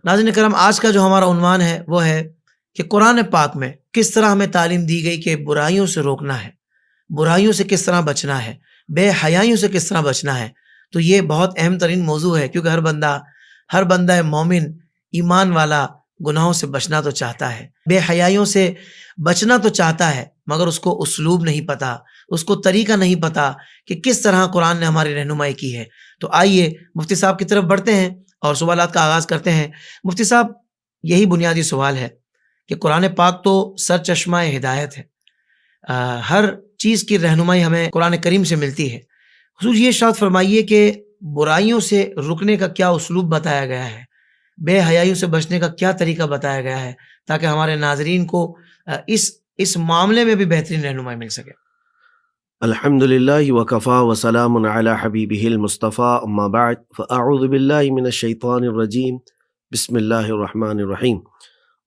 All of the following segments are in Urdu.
ناظرین کرام، آج کا جو ہمارا عنوان ہے وہ ہے کہ قرآن پاک میں کس طرح ہمیں تعلیم دی گئی کہ برائیوں سے روکنا ہے، برائیوں سے کس طرح بچنا ہے، بے حیائیوں سے کس طرح بچنا ہے۔ تو یہ بہت اہم ترین موضوع ہے، کیونکہ ہر بندہ مومن ایمان والا گناہوں سے بچنا تو چاہتا ہے، بے حیائیوں سے بچنا تو چاہتا ہے، مگر اس کو اسلوب نہیں پتا، اس کو طریقہ نہیں پتا کہ کس طرح قرآن نے ہماری رہنمائی کی ہے۔ تو آئیے مفتی صاحب کی طرف بڑھتے ہیں اور سوالات کا آغاز کرتے ہیں۔ مفتی صاحب، یہی بنیادی سوال ہے کہ قرآن پاک تو سر چشمہ ہدایت ہے، ہر چیز کی رہنمائی ہمیں قرآن کریم سے ملتی ہے۔ حضور یہ ارشاد فرمائیے کہ برائیوں سے رکنے کا کیا اسلوب بتایا گیا ہے، بے حیائیوں سے بچنے کا کیا طریقہ بتایا گیا ہے، تاکہ ہمارے ناظرین کو اس معاملے میں بھی بہترین رہنمائی مل سکے۔ الحمدللہ وکفا وسلام علی حبیبہ المصطفیٰ، اما بعد فاعوذ باللہ من الشیطان الرجیم، بسم اللہ الرحمن الرحیم۔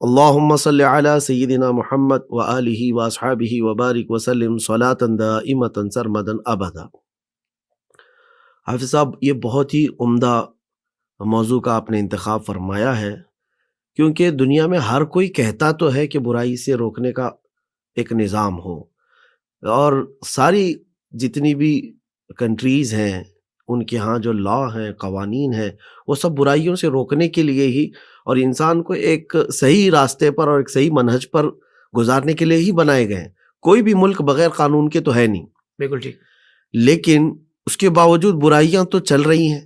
اللہم صل علی سیدنا محمد وآلہ واصحابہ وبارک وسلم صلاۃ دائمۃ سرمدا ابدا۔ حافظ صاحب، یہ بہت ہی عمدہ موضوع کا آپ نے انتخاب فرمایا ہے، کیونکہ دنیا میں ہر کوئی کہتا تو ہے کہ برائی سے روکنے کا ایک نظام ہو، اور ساری جتنی بھی کنٹریز ہیں ان کے ہاں جو لا ہیں، قوانین ہیں، وہ سب برائیوں سے روکنے کے لیے ہی اور انسان کو ایک صحیح راستے پر اور ایک صحیح منہج پر گزارنے کے لیے ہی بنائے گئے ہیں۔ کوئی بھی ملک بغیر قانون کے تو ہے نہیں، بالکل ٹھیک۔ لیکن اس کے باوجود برائیاں تو چل رہی ہیں،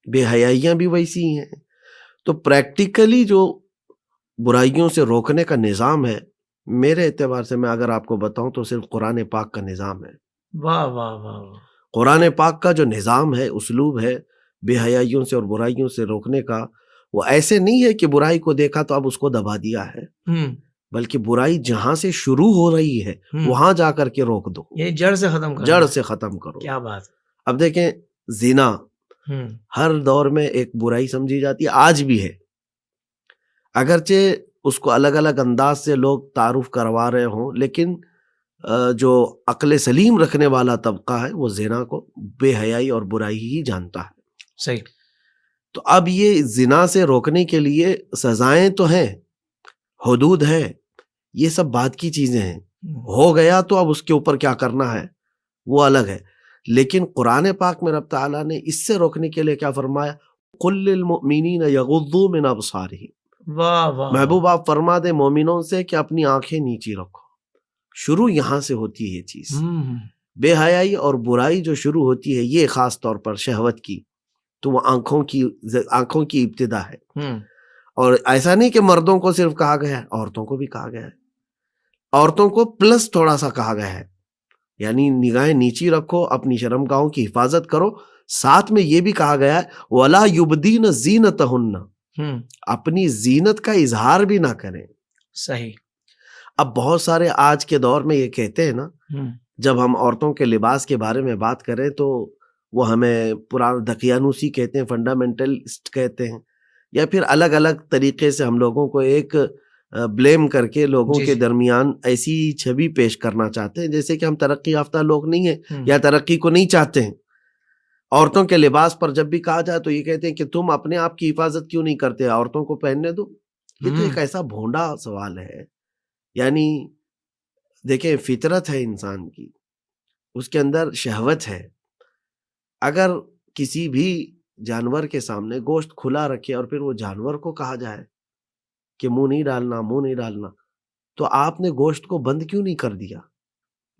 بے حیائیاں بھی ویسی ہیں۔ تو پریکٹیکلی جو برائیوں سے روکنے کا نظام ہے، میرے اعتبار سے میں اگر آپ کو بتاؤں تو صرف قرآن پاک کا نظام ہے۔ واہ واہ واہ واہ۔ قرآن پاک کا جو نظام ہے، اسلوب ہے بے حیائیوں سے اور برائیوں سے روکنے کا، وہ ایسے نہیں ہے کہ برائی کو دیکھا تو اب اس کو دبا دیا ہے، بلکہ برائی جہاں سے شروع ہو رہی ہے وہاں جا کر کے روک دو، یہ جڑ سے ختم کرو، جڑ سے ختم کرو۔ کیا بات۔ اب دیکھیں، زنا ہر دور میں ایک برائی سمجھی جاتی ہے، آج بھی ہے، اگرچہ اس کو الگ الگ انداز سے لوگ تعارف کروا رہے ہوں، لیکن جو عقل سلیم رکھنے والا طبقہ ہے وہ زنا کو بے حیائی اور برائی ہی جانتا ہے۔ صحیح۔ تو اب یہ زنا سے روکنے کے لیے سزائیں تو ہیں، حدود ہے، یہ سب بات کی چیزیں ہیں، ہو گیا تو اب اس کے اوپر کیا کرنا ہے وہ الگ ہے۔ لیکن قرآن پاک میں رب تعالیٰ نے اس سے روکنے کے لیے کیا فرمایا؟ قل للمؤمنین یغضوا من ابصارہم۔ واہ واہ۔ محبوب آپ فرما دے مومنوں سے کہ اپنی آنکھیں نیچی رکھو۔ شروع یہاں سے ہوتی ہے یہ چیز، بے حیائی اور برائی جو شروع ہوتی ہے یہ خاص طور پر شہوت کی، تو وہ آنکھوں کی ابتدا ہے۔ اور ایسا نہیں کہ مردوں کو صرف کہا گیا ہے، عورتوں کو بھی کہا گیا ہے، عورتوں کو پلس تھوڑا سا کہا گیا ہے، یعنی نگاہیں نیچی رکھو، اپنی شرمگاہوں کی حفاظت کرو۔ ساتھ میں یہ بھی کہا گیا ہے وَلَا يُبْدِينَ زِينَتَهُنَّ، اپنی زینت کا اظہار بھی نہ کریں۔ صحیح۔ اب بہت سارے آج کے دور میں یہ کہتے ہیں نا، جب ہم عورتوں کے لباس کے بارے میں بات کریں تو وہ ہمیں پرانا دقیانوسی کہتے ہیں، فنڈامنٹلسٹ کہتے ہیں، یا پھر الگ الگ طریقے سے ہم لوگوں کو ایک بلیم کر کے لوگوں کے درمیان ایسی چھوی پیش کرنا چاہتے ہیں جیسے کہ ہم ترقی یافتہ لوگ نہیں ہیں یا ترقی کو نہیں چاہتے ہیں۔ عورتوں کے لباس پر جب بھی کہا جائے تو یہ کہتے ہیں کہ تم اپنے آپ کی حفاظت کیوں نہیں کرتے، عورتوں کو پہننے دو۔ یہ تو ایک ایسا بھونڈا سوال ہے۔ یعنی دیکھیں، فطرت ہے انسان کی، اس کے اندر شہوت ہے، اگر کسی بھی جانور کے سامنے گوشت کھلا رکھے اور پھر وہ جانور کو کہا جائے کہ منہ نہیں ڈالنا، منہ نہیں ڈالنا، تو آپ نے گوشت کو بند کیوں نہیں کر دیا؟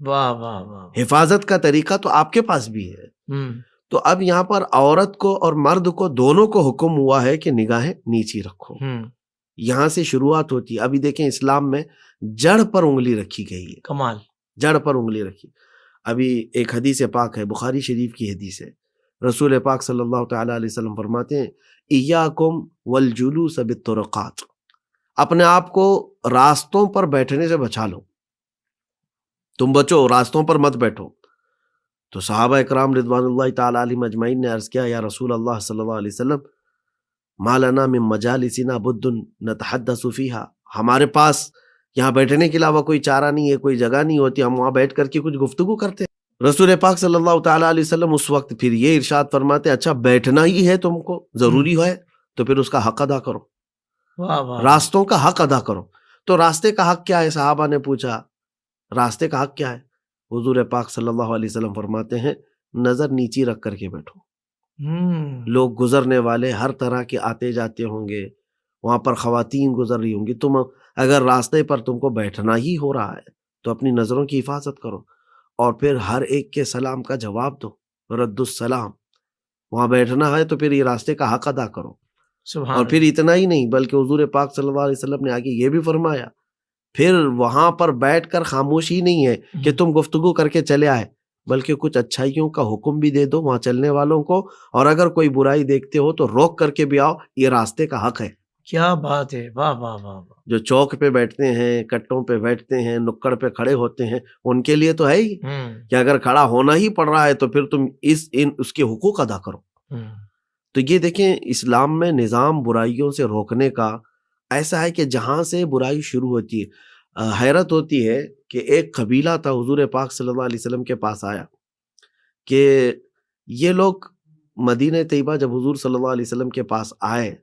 واہ واہ واہ۔ حفاظت کا طریقہ تو آپ کے پاس بھی ہے۔ تو اب یہاں پر عورت کو اور مرد کو دونوں کو حکم ہوا ہے کہ نگاہیں نیچی رکھو، یہاں سے شروعات ہوتی ہے۔ ابھی دیکھیں، اسلام میں جڑ پر انگلی رکھی گئی ہے، کمال، جڑ پر انگلی رکھی۔ ابھی ایک حدیث پاک ہے، بخاری شریف کی حدیث ہے، رسول پاک صلی اللہ تعالیٰ علیہ وسلم فرماتے ہیں ایاکم والجلوس بالطرقات، اپنے آپ کو راستوں پر بیٹھنے سے بچا لو، تم بچو، راستوں پر مت بیٹھو۔ تو صحابہ اکرام رضوان اللہ تعالیٰ علیہم اجمعین نے عرض کیا، یا رسول اللہ صلی اللہ علیہ وسلم، ما لنا من مجالسنا بد نتحدث فیہا، ہمارے پاس یہاں بیٹھنے کے علاوہ کوئی چارہ نہیں ہے، کوئی جگہ نہیں ہوتی، ہم وہاں بیٹھ کر کے کچھ گفتگو کرتے ہیں۔ رسول پاک صلی اللہ تعالیٰ علیہ وسلم اس وقت پھر یہ ارشاد فرماتے، اچھا بیٹھنا ہی ہے تم کو ضروری ہے تو پھر اس کا حق ادا کرو۔ واہ واہ، راستوں کا حق ادا کرو. تو راستے کا حق کیا ہے؟ صحابہ نے پوچھا راستے کا حق کیا ہے؟ حضور پاک صلی اللہ علیہ وسلم فرماتے ہیں نظر نیچی رکھ کر کے بیٹھو. لوگ گزرنے والے ہر طرح کے آتے جاتے ہوں گے، وہاں پر خواتین گزر رہی ہوں گی، تم اگر راستے پر تم کو بیٹھنا ہی ہو رہا ہے تو اپنی نظروں کی حفاظت کرو، اور پھر ہر ایک کے سلام کا جواب دو، رد السلام. وہاں بیٹھنا ہے تو پھر یہ راستے کا حق ادا کرو. سبحان اور پھر اللہ. اتنا ہی نہیں بلکہ حضور پاک صلی اللہ علیہ وسلم نے آگے یہ بھی فرمایا پھر وہاں پر بیٹھ کر خاموشی نہیں ہے کہ تم گفتگو کر کے چلے آئے، بلکہ کچھ اچھائیوں کا حکم بھی دے دو وہاں چلنے والوں کو، اور اگر کوئی برائی دیکھتے ہو تو روک کر کے بھی آؤ، یہ راستے کا حق ہے. کیا بات ہے، واہ واہ واہ واہ. جو چوک پہ بیٹھتے ہیں، کٹوں پہ بیٹھتے ہیں، نکڑ پہ کھڑے ہوتے ہیں، ان کے لیے تو ہے ہی کہ اگر کھڑا ہونا ہی پڑ رہا ہے تو پھر تم اس کے حقوق ادا کرو. تو یہ دیکھیں اسلام میں نظام برائیوں سے روکنے کا ایسا ہے کہ جہاں سے برائی شروع ہوتی ہے. حیرت ہوتی ہے کہ ایک قبیلہ تھا حضور پاک صلی اللہ علیہ وسلم کے پاس آیا کہ یہ لوگ مدینہ طیبہ جب حضور صلی اللہ علیہ وسلم کے پاس آئے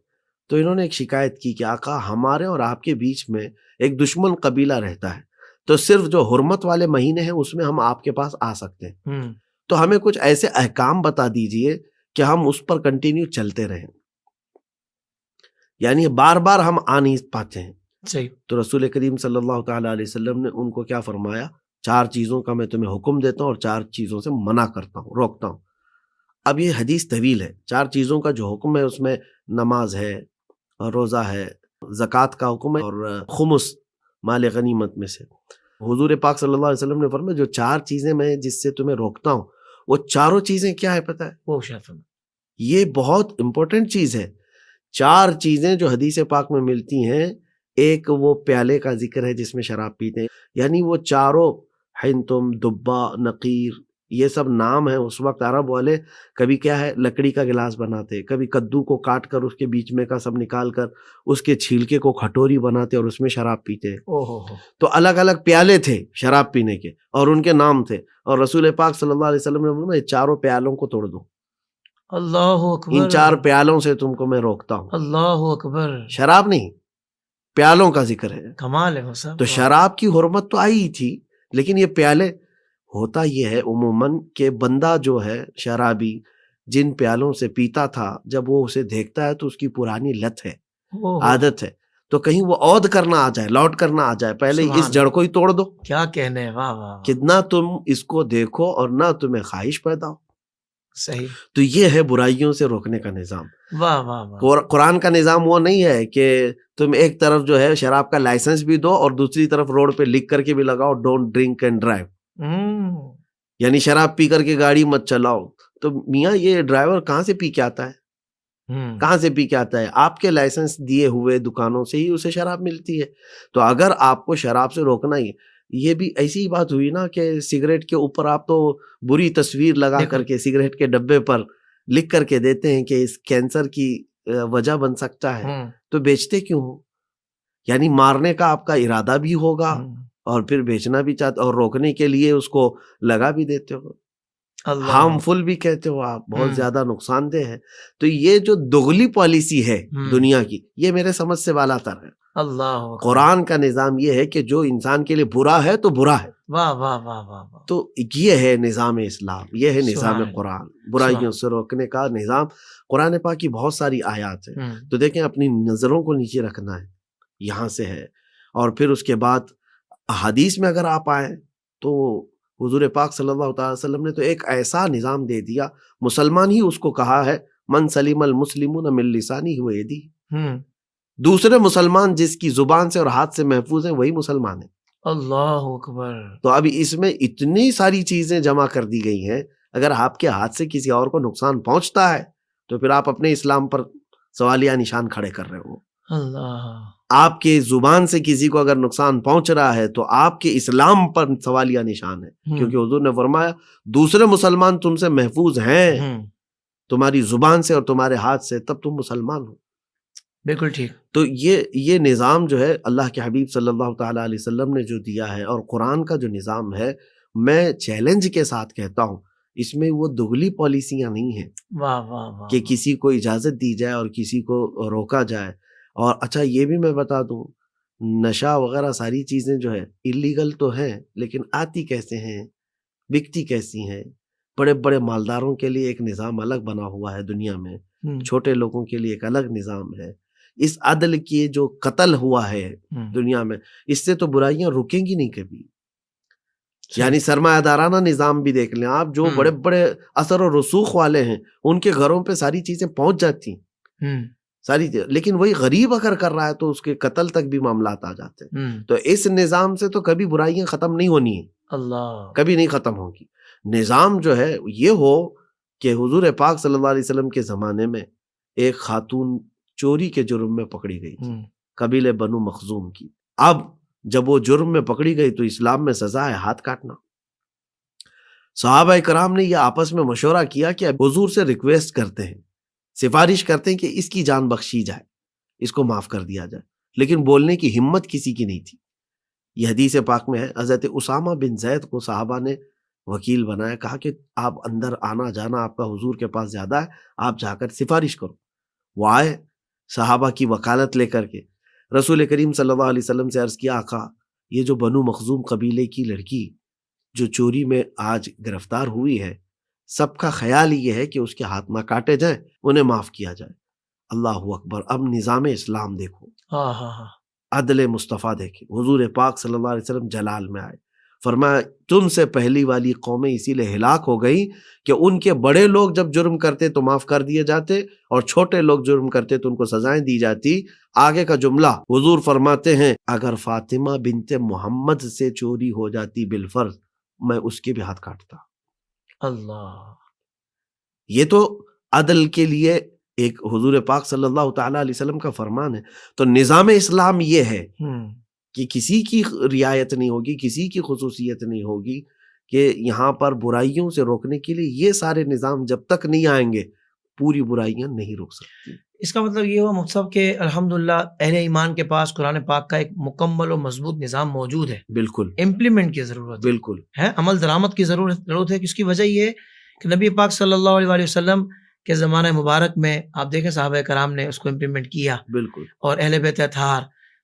تو انہوں نے ایک شکایت کی کہ آقا ہمارے اور آپ کے بیچ میں ایک دشمن قبیلہ رہتا ہے، تو صرف جو حرمت والے مہینے ہیں اس میں ہم آپ کے پاس آ سکتے ہیں، تو ہمیں کچھ ایسے احکام بتا دیجئے کہ ہم اس پر کنٹینیو چلتے رہیں، یعنی بار بار ہم آ نہیں پاتے ہیں. صحیح. تو رسول کریم صلی اللہ تعالی علیہ وسلم نے ان کو کیا فرمایا؟ 4 چیزوں کا میں تمہیں حکم دیتا ہوں اور 4 چیزوں سے منع کرتا ہوں، روکتا ہوں. اب یہ حدیث طویل ہے. 4 چیزوں کا جو حکم ہے اس میں نماز ہے، روزہ ہے، زکوٰۃ کا حکم ہے، اور خمس مال غنیمت میں سے. حضور پاک صلی اللہ علیہ وسلم نے فرمایا جو 4 چیزیں میں جس سے تمہیں روکتا ہوں وہ چاروں چیزیں کیا ہے پتہ ہے؟ وہ شافع. یہ بہت امپورٹنٹ چیز ہے. 4 چیزیں جو حدیث پاک میں ملتی ہیں، ایک وہ پیالے کا ذکر ہے جس میں شراب پیتے ہیں، یعنی وہ چاروں حنتم، دبا، نقیر، یہ سب نام ہیں. اس وقت عرب والے کبھی کیا ہے لکڑی کا گلاس بناتے، کبھی کدو کو کاٹ کر اس کے بیچ میں کا سب نکال کر اس کے چھلکے کو کھٹوری بناتے اور اس میں شراب پیتے. تو الگ الگ پیالے تھے شراب پینے کے اور ان کے نام تھے، اور رسول پاک صلی اللہ علیہ وسلم نے فرمایا یہ چاروں پیالوں کو توڑ دو. اللہ اکبر. ان 4 پیالوں سے تم کو میں روکتا ہوں. اللہ اکبر. شراب نہیں، پیالوں کا ذکر ہے. کمال ہے صاحب. تو شراب کی حرمت تو آئی ہی تھی، لیکن یہ پیالے، ہوتا یہ ہے عموماً کہ بندہ جو ہے شرابی جن پیالوں سے پیتا تھا جب وہ اسے دیکھتا ہے تو اس کی پرانی لت ہے، عادت ہے، تو کہیں وہ عود کرنا آ جائے، لوٹ کرنا آ جائے، پہلے اس جڑ کو ہی توڑ دو. کیا کہنے. واہ واہ. کہ نہ تم اس کو دیکھو اور نہ تمہیں خواہش پیدا ہو. صحیح. تو یہ ہے برائیوں سے روکنے کا نظام. واہ واہ واہ. قرآن کا نظام وہ نہیں ہے کہ تم ایک طرف جو ہے شراب کا لائسنس بھی دو اور دوسری طرف روڈ پہ لکھ کر کے بھی لگاؤ ڈونٹ ڈرنک اینڈ ڈرائیو، یعنی شراب پی کر کے گاڑی مت چلاؤ. تو میاں یہ ڈرائیور کہاں سے پی کے آتا ہے؟ کہاں سے پی کے آتا ہے؟ آپ کے لائسنس دیے ہوئے دکانوں سے ہی اسے شراب ملتی ہے. تو اگر آپ کو شراب سے روکنا ہی، یہ بھی ایسی ہی بات ہوئی نا کہ سگریٹ کے اوپر آپ تو بری تصویر لگا کر کے سگریٹ کے ڈبے پر لکھ کر کے دیتے ہیں کہ اس کینسر کی وجہ بن سکتا ہے، تو بیچتے کیوں ہو؟ یعنی مارنے کا آپ کا ارادہ بھی ہوگا اور پھر بیچنا بھی چاہتے اور روکنے کے لیے اس کو لگا بھی دیتے ہو، ہارمفل بھی کہتے ہو آپ، بہت زیادہ نقصان دہ ہے. تو یہ جو دغلی پالیسی ہے دنیا کی، یہ میرے سمجھ سے بالا تر ہے. اللہ. قرآن کا نظام یہ ہے کہ جو انسان کے لیے برا ہے تو برا ہے. واہ واہ واہ واہ. تو یہ ہے نظام اسلام، یہ ہے نظام قرآن، برائیوں سے روکنے کا نظام. قرآن پاک کی بہت ساری آیات ہیں. تو دیکھیں اپنی نظروں کو نیچے رکھنا ہے، یہاں سے ہے. اور پھر اس کے بعد حدیث میں اگر آپ آئیں تو حضور پاک صلی اللہ تعالی وسلم نے تو ایک ایسا نظام دے دیا، مسلمان ہی اس کو کہا ہے من سلیم المسلمون من لسانہ و یدہ، دوسرے مسلمان جس کی زبان سے اور ہاتھ سے محفوظ ہیں وہی مسلمان ہیں. اللہ اکبر. تو اب اس میں اتنی ساری چیزیں جمع کر دی گئی ہیں، اگر آپ کے ہاتھ سے کسی اور کو نقصان پہنچتا ہے تو پھر آپ اپنے اسلام پر سوالیہ نشان کھڑے کر رہے ہو. اللہ. آپ کے زبان سے کسی کو اگر نقصان پہنچ رہا ہے تو آپ کے اسلام پر سوالیہ نشان ہے، کیونکہ حضور نے فرمایا دوسرے مسلمان تم سے محفوظ ہیں تمہاری زبان سے اور تمہارے ہاتھ سے، تب تم مسلمان ہو. بالکل ٹھیک. تو یہ نظام جو ہے اللہ کے حبیب صلی اللہ تعالی علیہ وسلم نے جو دیا ہے، اور قرآن کا جو نظام ہے، میں چیلنج کے ساتھ کہتا ہوں اس میں وہ دگلی پالیسیاں نہیں ہیں واہ واہ واہ. کہ کسی کو اجازت دی جائے اور کسی کو روکا جائے. اور اچھا یہ بھی میں بتا دوں، نشہ وغیرہ ساری چیزیں جو ہے اللیگل تو ہیں، لیکن آتی کیسے ہیں، بکتی کیسی ہیں؟ بڑے بڑے مالداروں کے لیے ایک نظام الگ بنا ہوا ہے دنیا میں، چھوٹے لوگوں کے لیے ایک الگ نظام ہے۔ اس عدل کی جو قتل ہوا ہے دنیا میں، اس سے تو برائیاں رکیں گی نہیں کبھی۔ یعنی سرمایہ دارانہ نظام بھی دیکھ لیں آپ، جو بڑے بڑے اثر و رسوخ والے ہیں ان کے گھروں پہ ساری چیزیں پہنچ جاتی ہیں، لیکن وہی غریب اگر کر رہا ہے تو اس کے قتل تک بھی معاملات آ جاتے ہیں۔ تو اس نظام سے تو کبھی برائیاں ختم نہیں ہونی ہیں، اللہ کبھی نہیں ختم ہوگی۔ نظام جو ہے یہ ہو کہ حضور پاک صلی اللہ علیہ وسلم کے زمانے میں ایک خاتون چوری کے جرم میں پکڑی گئی تھی، قبیلے بنو مخزوم کی۔ اب جب وہ جرم میں پکڑی گئی تو اسلام میں سزا ہے ہاتھ کاٹنا۔ صحابہ کرام نے یہ آپس میں مشورہ کیا کہ حضور سے ریکویسٹ کرتے ہیں، سفارش کرتے ہیں کہ اس کی جان بخشی جائے، اس کو معاف کر دیا جائے، لیکن بولنے کی ہمت کسی کی نہیں تھی۔ یہ حدیث پاک میں ہے، حضرت اسامہ بن زید کو صحابہ نے وکیل بنایا، کہا کہ آپ اندر آنا جانا آپ کا حضور کے پاس زیادہ ہے، آپ جا کر سفارش کرو۔ وہ آئے صحابہ کی وکالت لے کر کے، رسول کریم صلی اللہ علیہ وسلم سے عرض کیا، آقا یہ جو بنو مخزوم قبیلے کی لڑکی جو چوری میں آج گرفتار ہوئی ہے، سب کا خیال یہ ہے کہ اس کے ہاتھ نہ کاٹے جائیں، انہیں معاف کیا جائے۔ اللہ اکبر! اب نظام اسلام دیکھو، عدل مصطفیٰ دیکھیں۔ حضور پاک صلی اللہ علیہ وسلم جلال میں آئے، فرمایا تم سے پہلی والی قومیں اسی لیے ہلاک ہو گئی کہ ان کے بڑے لوگ جب جرم کرتے تو معاف کر دیے جاتے، اور چھوٹے لوگ جرم کرتے تو ان کو سزائیں دی جاتی۔ آگے کا جملہ حضور فرماتے ہیں، اگر فاطمہ بنت محمد سے چوری ہو جاتی بالفرض، میں اس کے بھی ہاتھ کاٹتا۔ اللہ، یہ تو عدل کے لیے ایک حضور پاک صلی اللہ تعالی علیہ وسلم کا فرمان ہے۔ تو نظام اسلام یہ ہے کہ کسی کی رعایت نہیں ہوگی، کسی کی خصوصیت نہیں ہوگی، کہ یہاں پر برائیوں سے روکنے کے لیے یہ سارے نظام جب تک نہیں آئیں گے پوری برائیاں نہیں روک سکتی۔ اس کا مطلب یہ ہوا مفتی صاحب کہ الحمدللہ اہل ایمان کے پاس قرآن پاک کا ایک مکمل و مضبوط نظام موجود ہے، بالکل امپلیمنٹ کی ضرورت بالکل ہے، عمل درآمد کی ضرورت ہے۔ اس کی وجہ یہ ہے کہ نبی پاک صلی اللہ علیہ وسلم کے زمانہ مبارک میں آپ دیکھیں صحابہ کرام نے اس کو امپلیمنٹ کیا، بالکل، اور اہل بیت اطہار۔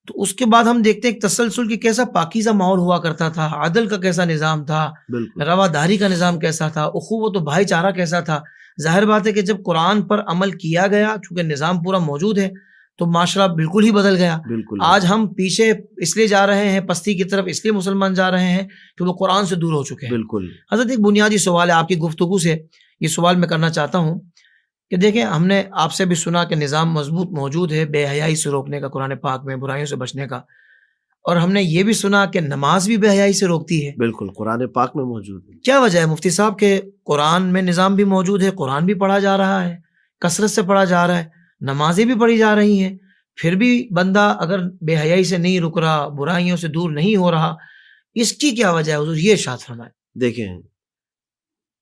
تو اس کے بعد ہم دیکھتے ہیں ایک تسلسل کی کیسا پاکیزہ ماحول ہوا کرتا تھا، عدل کا کیسا نظام تھا، رواداری کا نظام کیسا تھا، اخوت و بھائی چارہ کیسا تھا۔ ظاہر بات ہے کہ جب قرآن پر عمل کیا گیا، چونکہ نظام پورا موجود ہے، تو معاشرہ بالکل ہی بدل گیا۔ آج ہم پیچھے اس لیے جا رہے ہیں پستی کی طرف، اس لیے مسلمان جا رہے ہیں کہ وہ قرآن سے دور ہو چکے ہیں۔ بالکل حضرت ایک بنیادی سوال ہے آپ کی گفتگو سے، یہ سوال میں کرنا چاہتا ہوں کہ دیکھیں ہم نے آپ سے بھی سنا کہ نظام مضبوط موجود ہے بے حیائی سے روکنے کا قرآن پاک میں، برائیوں سے بچنے کا، اور ہم نے یہ بھی سنا کہ نماز بھی بے حیائی سے روکتی ہے۔ بالکل قرآن پاک میں موجود ہے۔ کیا وجہ ہے مفتی صاحب کہ قرآن میں نظام بھی موجود ہے، قرآن بھی پڑھا جا رہا ہے، کثرت سے پڑھا جا رہا ہے، نمازیں بھی پڑھی جا رہی ہیں، پھر بھی بندہ اگر بے حیائی سے نہیں رک رہا، برائیوں سے دور نہیں ہو رہا، اس کی کیا وجہ ہے حضور؟ یہ ارشاد فرمائیں۔ دیکھیں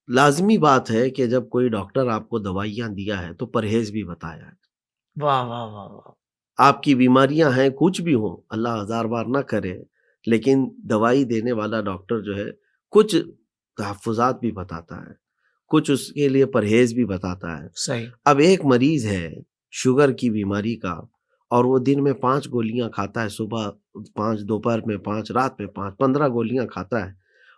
لازمی بات ہے کہ جب کوئی ڈاکٹر آپ کو دوائیاں دیا ہے تو پرہیز بھی بتایا ہے۔ واہ واہ واہ واہ! آپ کی بیماریاں ہیں، کچھ بھی ہوں، اللہ ہزار بار نہ کرے، لیکن دوائی دینے والا ڈاکٹر جو ہے کچھ تحفظات بھی بتاتا ہے، کچھ اس کے لیے پرہیز بھی بتاتا ہے۔ صحیح۔ اب ایک مریض ہے شوگر کی بیماری کا، اور وہ دن میں 5 گولیاں کھاتا ہے، صبح 5، دوپہر میں 5، رات میں 5، 15 گولیاں کھاتا ہے،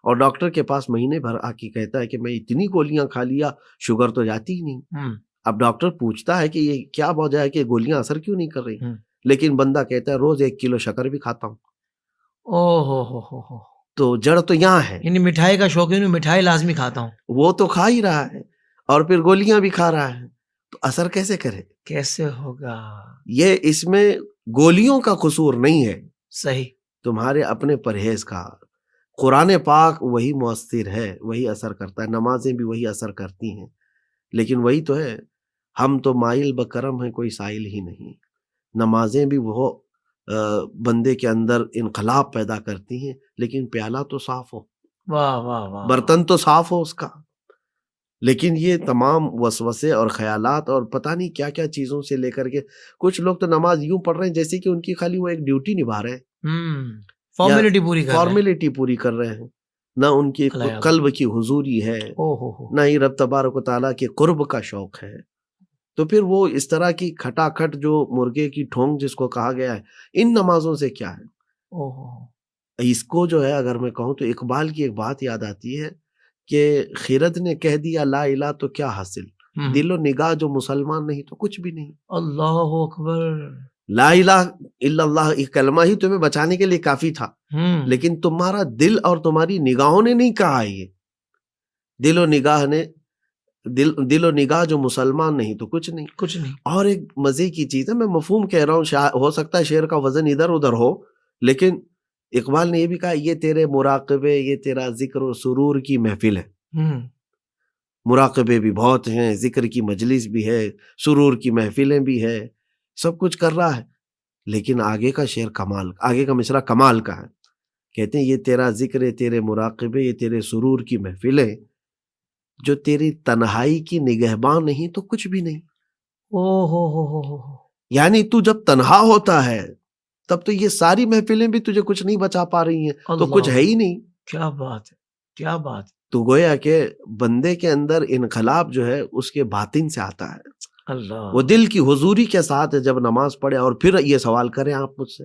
اور ڈاکٹر کے پاس مہینے بھر آ کے کہتا ہے کہ میں اتنی گولیاں کھا لیا، شوگر تو جاتی ہی نہیں۔ اب ڈاکٹر پوچھتا ہے کہ یہ کیا وجہ ہے کہ گولیاں اثر کیوں نہیں کر رہی؟ لیکن بندہ کہتا ہے روز 1 کلو شکر بھی کھاتا ہوں۔ او تو جڑ تو یہاں ہے، یعنی مٹھائی کا شوقین ہوں، مٹھائی لازمی کھاتا ہوں، وہ تو کھا ہی رہا ہے اور پھر گولیاں بھی کھا رہا ہے، تو اثر کیسے کرے؟ کیسے ہوگا؟ یہ اس میں گولیوں کا قصور نہیں ہے، صحیح، تمہارے اپنے پرہیز کا۔ قرآن پاک وہی مؤثر ہے، وہی اثر کرتا ہے، نمازیں بھی وہی اثر کرتی ہیں، لیکن وہی تو ہے، ہم تو مائل بکرم ہیں، کوئی سائل ہی نہیں۔ نمازیں بھی وہ بندے کے اندر انقلاب پیدا کرتی ہیں، لیکن پیالہ تو صاف ہو، واہ واہ واہ، برتن تو صاف ہو اس کا، لیکن یہ تمام وسوسے اور خیالات اور پتہ نہیں کیا کیا چیزوں سے لے کر کے، کچھ لوگ تو نماز یوں پڑھ رہے ہیں جیسے کہ ان کی خالی وہ ایک ڈیوٹی نبھا رہے ہیں، فارمیلٹی پوری کر رہے ہیں، نہ ان کی قلب کی حضوری ہے، نہ ہی رب تبارک و تعالیٰ کے قرب کا شوق ہے۔ تو پھر وہ اس طرح کی کھٹا کھٹ جو مرغے کی ٹھونگ جس کو کہا گیا ہے، ان نمازوں سے کیا ہے؟ اس کو جو ہے اگر میں کہوں تو اقبال کی ایک بات یاد آتی ہے کہ خیرت نے کہہ دیا لا الہ تو کیا حاصل، دل و نگاہ جو مسلمان نہیں تو کچھ بھی نہیں۔ اللہ اکبر، لا الہ الا اللہ ایک کلمہ ہی تمہیں بچانے کے لیے کافی تھا، لیکن تمہارا دل اور تمہاری نگاہوں نے نہیں کہا یہ، دل و نگاہ جو مسلمان نہیں تو کچھ نہیں۔ اور ایک مزے کی چیز ہے، میں مفہوم کہہ رہا ہوں، ہو سکتا ہے شعر کا وزن ادھر ادھر ہو، لیکن اقبال نے یہ بھی کہا یہ تیرے مراقبے، یہ تیرا ذکر و سرور کی محفل ہے۔ مراقبے بھی بہت ہیں، ذکر کی مجلس بھی ہے، سرور کی محفلیں بھی ہے، سب کچھ کر رہا ہے، لیکن آگے کا شعر کمال، آگے کا مصرع کمال کا ہے۔ کہتے ہیں یہ تیرا ذکر ہے، تیرے مراقبے، یہ تیرے سرور کی محفلیں، جو تیری تنہائی کی نگہباں نہیں تو کچھ بھی نہیں۔ یعنی تو جب تنہا ہوتا ہے تب تو یہ ساری محفلیں بھی تجھے کچھ نہیں بچا پا رہی ہیں، تو کچھ ہے ہی نہیں۔ کیا بات ہے، کیا بات ہے۔ تو گویا کہ بندے کے اندر انقلاب جو ہے اس کے باطن سے آتا ہے، اللہ، وہ دل کی حضوری کے ساتھ جب نماز پڑھے۔ اور پھر یہ سوال کریں آپ مجھ سے،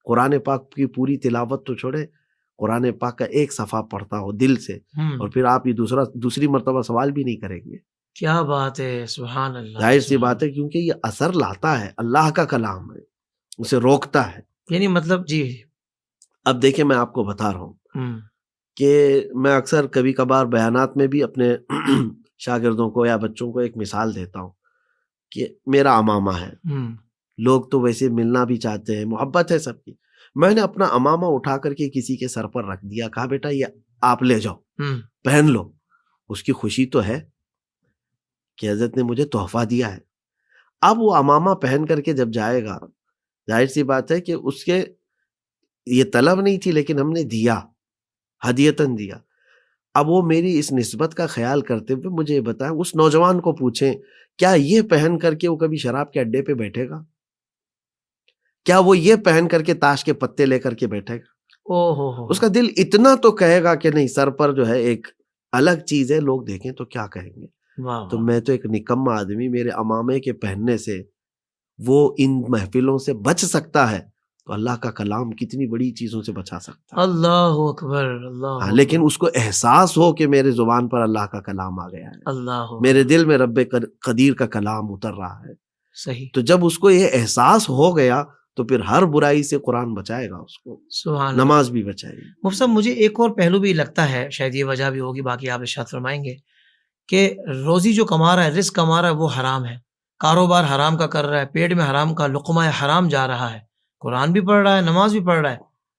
قرآن پاک کی پوری تلاوت تو چھوڑے، قرآن پاک کا ایک صفحہ پڑھتا ہو دل سے، اور پھر آپ یہ دوسری مرتبہ سوال بھی نہیں کریں گے۔ کیا بات ہے، سبحان اللہ۔ ظاہر سی بات ہے، کیونکہ یہ اثر لاتا ہے، اللہ کا کلام ہے، اسے روکتا ہے۔ یعنی مطلب جی، اب دیکھیں میں آپ کو بتا رہا ہوں کہ میں اکثر کبھی کبھار بیانات میں بھی اپنے شاگردوں کو یا بچوں کو ایک مثال دیتا ہوں کہ میرا عمامہ ہے، لوگ تو ویسے ملنا بھی چاہتے ہیں، محبت ہے سب کی، میں نے اپنا عمامہ اٹھا کر کے کسی کے سر پر رکھ دیا، کہا بیٹا یہ آپ لے جاؤ، پہن لو۔ اس کی خوشی تو ہے کہ حضرت نے مجھے تحفہ دیا ہے۔ اب وہ عمامہ پہن کر کے جب جائے گا، ظاہر سی بات ہے کہ اس کے یہ طلب نہیں تھی، لیکن ہم نے دیا، ہدیتاً دیا۔ اب وہ میری اس نسبت کا خیال کرتے ہوئے مجھے یہ بتائیں، اس نوجوان کو پوچھیں کیا یہ پہن کر کے وہ کبھی شراب کے اڈے پہ بیٹھے گا؟ کیا وہ یہ پہن کر کے تاش کے پتے لے کر کے بیٹھے گا؟ اس کا دل اتنا تو کہے گا کہ نہیں، سر پر جو ہے ایک الگ چیز ہے، لوگ دیکھیں تو کیا کہیں گے۔ تو میں تو ایک نکما آدمی، میرے عمامے کے پہننے سے وہ ان محفلوں سے بچ سکتا ہے، تو اللہ کا کلام کتنی بڑی چیزوں سے بچا سکتا ہے۔ اللہ اکبر، اللہ اکبر۔ لیکن اس کو احساس ہو کہ میرے زبان پر اللہ کا کلام آ گیا ہے، اللہ میرے دل میں رب قدیر کا کلام اتر رہا ہے۔ صحیح۔ تو جب اس کو یہ احساس ہو گیا تو پھر ہر برائی سے قرآن بچائے گا اس کو، سبحان، نماز بھی بچائے گی۔ مفتی صاحب مجھے ایک اور پہلو بھی لگتا ہے، شاید یہ وجہ بھی ہوگی، باقی آپ ارشاد فرمائیں گے، کہ روزی جو کما رہا ہے، رزق کما رہا ہے، وہ حرام ہے، کاروبار حرام کا کر رہا ہے، پیٹ میں حرام کا لقمہ حرام جا رہا ہے، قرآن بھی پڑھ رہا ہے، نماز بھی پڑھ رہا ہے،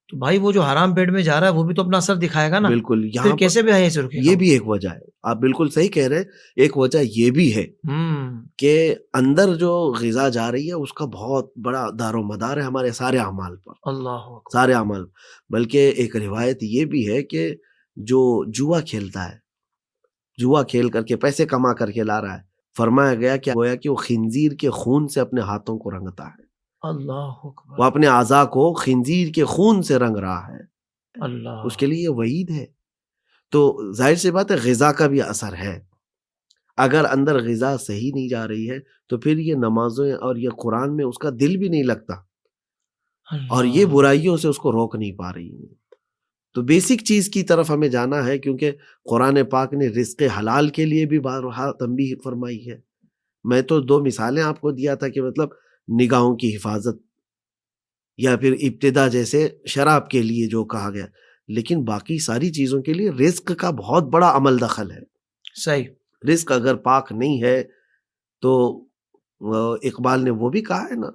تو بھائی وہ جو حرام پیٹ میں جا رہا ہے وہ بھی تو اپنا اثر دکھائے گا نا۔ بالکل، پھر کیسے بھی ہے، یہ بھی ایک وجہ ہے، آپ بالکل صحیح کہہ رہے ہیں۔ ایک وجہ یہ بھی ہے کہ اندر جو غذا جا رہی ہے اس کا بہت بڑا دار و مدار ہے ہمارے سارے اعمال پر، اللہ سارے اعمال۔ بلکہ ایک روایت یہ بھی ہے کہ جو جوا کھیلتا ہے، جوا کھیل کر کے پیسے کما کر کے لا رہا ہے، فرمایا گیا کہ گویا کہ وہ خنزیر کے خون سے اپنے ہاتھوں کو رنگتا ہے، اللہ اکبر، وہ اپنے اعضاء کو خنزیر کے خون سے رنگ رہا ہے، اللہ، اس کے لیے یہ وعید ہے۔ تو ظاہر سی بات ہے غذا کا بھی اثر ہے، اگر اندر غذا صحیح نہیں جا رہی ہے تو پھر یہ نمازیں اور یہ قرآن میں اس کا دل بھی نہیں لگتا، اور یہ برائیوں سے اس کو روک نہیں پا رہی ہے۔ تو بیسک چیز کی طرف ہمیں جانا ہے، کیونکہ قرآن پاک نے رزق حلال کے لیے بھی بارہا تنبیہ فرمائی ہے۔ میں تو 2 مثالیں آپ کو دیا تھا کہ مطلب نگاہوں کی حفاظت، یا پھر ابتدا جیسے شراب کے لیے جو کہا گیا، لیکن باقی ساری چیزوں کے لیے رزق کا بہت بڑا عمل دخل ہے۔ صحیح، رزق اگر پاک نہیں ہے تو اقبال نے وہ بھی کہا ہے نا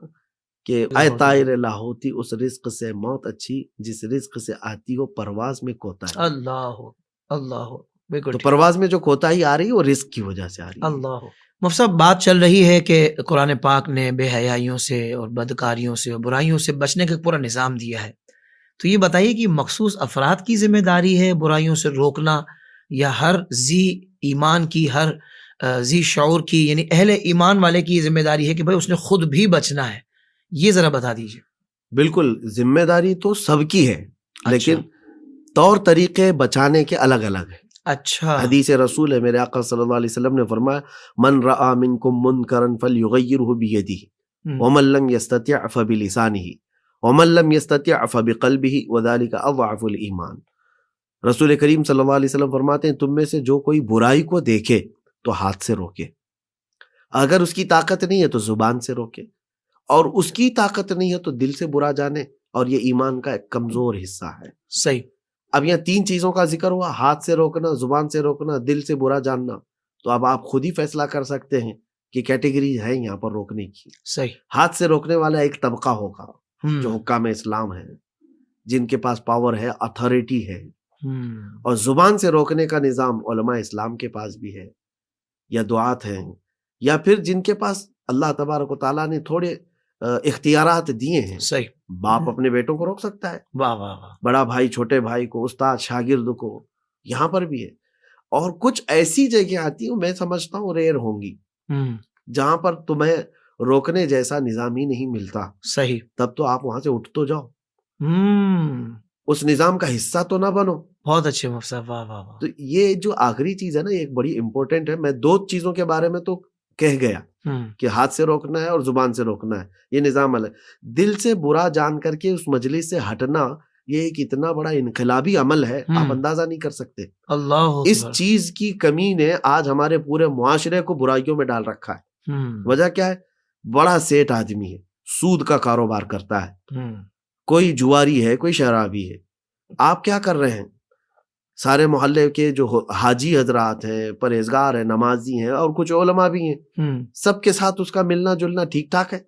کہ اے طائر لاہوتی، اس رزق سے موت اچھی جس رزق سے آتی ہو پرواز میں کوتاہی۔ اللہ اللہ، بالکل۔ تو پرواز میں جو کوتاہی آ رہی ہے وہ رزق کی وجہ سے آ رہی ہے۔ اللہ، مفتی صاحب بات چل رہی ہے کہ قرآن پاک نے بے حیائیوں سے اور بدکاریوں سے اور برائیوں سے بچنے کا پورا نظام دیا ہے، تو یہ بتائیے کہ مخصوص افراد کی ذمہ داری ہے برائیوں سے روکنا، یا ہر ذی ایمان کی، ہر ذی شعور کی، یعنی اہل ایمان والے کی ذمہ داری ہے کہ بھائی اس نے خود بھی بچنا ہے؟ یہ ذرا بتا دیجیے۔ بالکل، ذمہ داری تو سب کی ہے، لیکن طور طریقے بچانے کے الگ الگ ہیں۔ اچھا حدیث رسول ہے، میرے آقا صلی اللہ علیہ وسلم نے فرمایا من رأى منکم منکرا فلیغیرہ بیدہ ومن لم یستطع فبلسانہ ومن لم یستطع فبقلبہ وذلک اضعف الایمان۔ رسول کریم صلی اللہ علیہ وسلم فرماتے ہیں تم میں سے جو کوئی برائی کو دیکھے تو ہاتھ سے روکے، اگر اس کی طاقت نہیں ہے تو زبان سے روکے، اور اس کی طاقت نہیں ہے تو دل سے برا جانے، اور یہ ایمان کا ایک کمزور حصہ ہے۔ صحیح۔ اب یہاں 3 چیزوں کا ذکر ہوا، ہاتھ سے روکنا، زبان سے روکنا، دل سے برا جاننا، تو اب آپ خود ہی فیصلہ کر سکتے ہیں کہ کیٹیگری ہے یہاں پر روکنے کی۔ صحیح۔ ہاتھ سے روکنے والا ایک طبقہ ہوگا جو حکام اسلام ہے، جن کے پاس پاور ہے، اتھارٹی ہے، اور زبان سے روکنے کا نظام علماء اسلام کے پاس بھی ہے، یا دعات ہیں، یا پھر جن کے پاس اللہ تبارک و تعالیٰ نے تھوڑے اختیارات دیے ہیں۔ صحیح۔ باپ اپنے بیٹوں کو روک سکتا ہے، واہ واہ واہ۔ بڑا بھائی چھوٹے بھائی کو، استاد شاگرد کو، یہاں پر بھی ہے۔ اور کچھ ایسی جگہ آتی ہیں، میں سمجھتا ہوں ریئر ہوں گی، جہاں پر تمہیں روکنے جیسا نظام ہی نہیں ملتا۔ صحیح۔ تب تو آپ وہاں سے اٹھ تو جاؤ، اس نظام کا حصہ تو نہ بنو۔ بہت اچھے مفتی صاحب، واہ واہ واہ۔ تو یہ جو آخری چیز ہے نا، یہ ایک بڑی امپورٹنٹ ہے۔ میں 2 چیزوں کے بارے میں تو کہہ گیا کہ ہاتھ سے روکنا ہے اور زبان سے روکنا ہے، یہ نظام الگ۔ دل سے برا جان کر کے اس مجلس سے ہٹنا، یہ ایک اتنا بڑا انقلابی عمل ہے، آپ اندازہ نہیں کر سکتے۔ اللہ اس چیز کی کمی نے آج ہمارے پورے معاشرے کو برائیوں میں ڈال رکھا ہے۔ وجہ کیا ہے؟ بڑا سیٹ آدمی ہے، سود کا کاروبار کرتا ہے، کوئی جواری ہے، کوئی شرابی ہے۔ آپ کیا کر رہے ہیں؟ سارے محلے کے جو حاجی حضرات ہیں، پرہیزگار ہیں، نمازی ہیں، اور کچھ علماء بھی ہیں، سب کے ساتھ اس کا ملنا جلنا ٹھیک ٹھاک ہے۔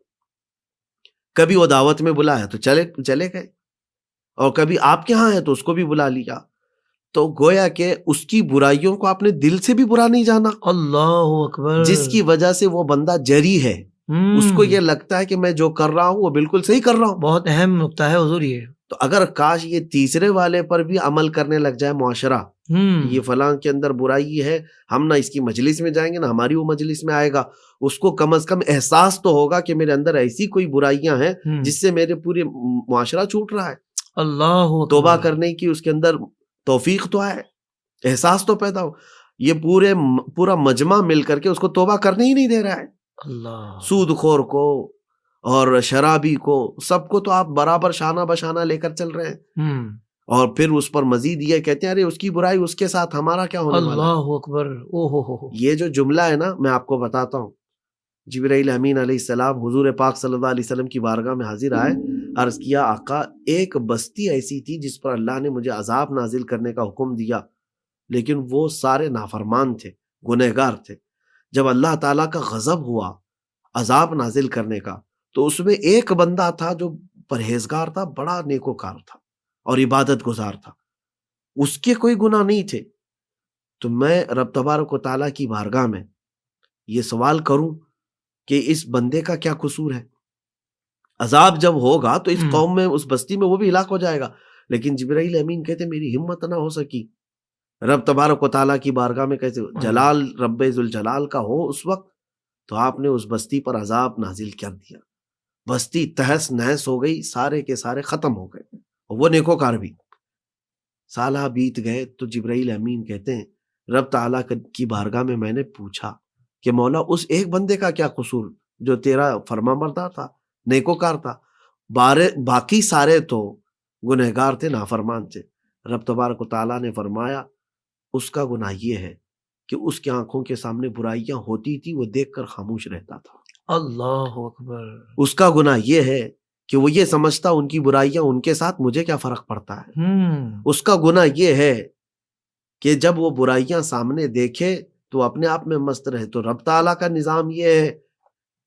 کبھی وہ دعوت میں بلایا تو چلے گئے، اور کبھی آپ کے ہاں ہے تو اس کو بھی بلا لیا۔ تو گویا کہ اس کی برائیوں کو آپ نے دل سے بھی برا نہیں جانا، اللہ اکبر، جس کی وجہ سے وہ بندہ جری ہے، اس کو یہ لگتا ہے کہ میں جو کر رہا ہوں وہ بالکل صحیح کر رہا ہوں۔ بہت اہم نقطہ ہے حضور یہ۔ تو اگر کاش یہ تیسرے والے پر بھی عمل کرنے لگ جائے معاشرہ، یہ فلاں کے اندر برائی ہے، ہم نہ اس کی مجلس میں جائیں گے نہ ہماری وہ مجلس میں آئے گا، اس کو کم از کم احساس تو ہوگا کہ میرے اندر ایسی کوئی برائیاں ہیں جس سے میرے پورے معاشرہ چھوٹ رہا ہے۔ اللہ توبہ کرنے کی اس کے اندر توفیق تو آئے، احساس تو پیدا ہو۔ یہ پورا مجمع مل کر کے اس کو توبہ کرنے ہی نہیں دے رہا ہے۔ اللہ، سود خور کو اور شرابی کو، سب کو تو آپ برابر شانہ بشانہ لے کر چل رہے ہیں، اور پھر اس پر مزید یہ کہتے ہیں ارے اس کی برائی اس کے ساتھ، ہمارا کیا ہونے والا ہے؟ اللہ اکبر، اوہ۔ یہ جو جملہ ہے نا، میں آپ کو بتاتا ہوں۔ جبرائیل امین علیہ السلام حضور پاک صلی اللہ علیہ وسلم کی بارگاہ میں حاضر آئے، عرض کیا آقا ایک بستی ایسی تھی جس پر اللہ نے مجھے عذاب نازل کرنے کا حکم دیا، لیکن وہ سارے نافرمان تھے، گنہگار تھے۔ جب اللہ تعالیٰ کا غضب ہوا عذاب نازل کرنے کا، تو اس میں ایک بندہ تھا جو پرہیزگار تھا، بڑا نیکوکار تھا اور عبادت گزار تھا، اس کے کوئی گناہ نہیں تھے۔ تو میں رب تبارک و تعالیٰ کی بارگاہ میں یہ سوال کروں کہ اس بندے کا کیا قصور ہے؟ عذاب جب ہوگا تو اس قوم میں، اس بستی میں وہ بھی ہلاک ہو جائے گا۔ لیکن جبرائیل امین کہتے میری ہمت نہ ہو سکی رب تبارک و تعالیٰ کی بارگاہ میں، کیسے جلال رب ذوالجلال کا ہو اس وقت، تو آپ نے اس بستی پر عذاب نازل کر دیا، بستی تہس نہس ہو گئی، سارے کے سارے ختم ہو گئے، وہ نیکوکار بھی۔ سالہ بیت گئے تو جبرائیل امین کہتے ہیں رب تعالیٰ کی بارگاہ میں نے پوچھا کہ مولا اس ایک بندے کا کیا قصور جو تیرا فرما بردار تھا، نیکوکار تھا، باقی سارے تو گنہگار تھے، نافرمان تھے۔ رب تبارک و تعالیٰ نے فرمایا اس کا گناہ یہ ہے کہ اس کی آنکھوں کے سامنے برائیاں ہوتی تھی، وہ دیکھ کر خاموش رہتا تھا۔ اللہ اکبر۔ اس کا گناہ یہ ہے کہ وہ یہ سمجھتا ان کی برائیاں ان کے ساتھ مجھے کیا فرق پڑتا ہے۔ اس کا گناہ یہ ہے کہ جب وہ برائیاں سامنے دیکھے تو اپنے آپ میں مست رہے۔ تو رب تعالیٰ کا نظام یہ ہے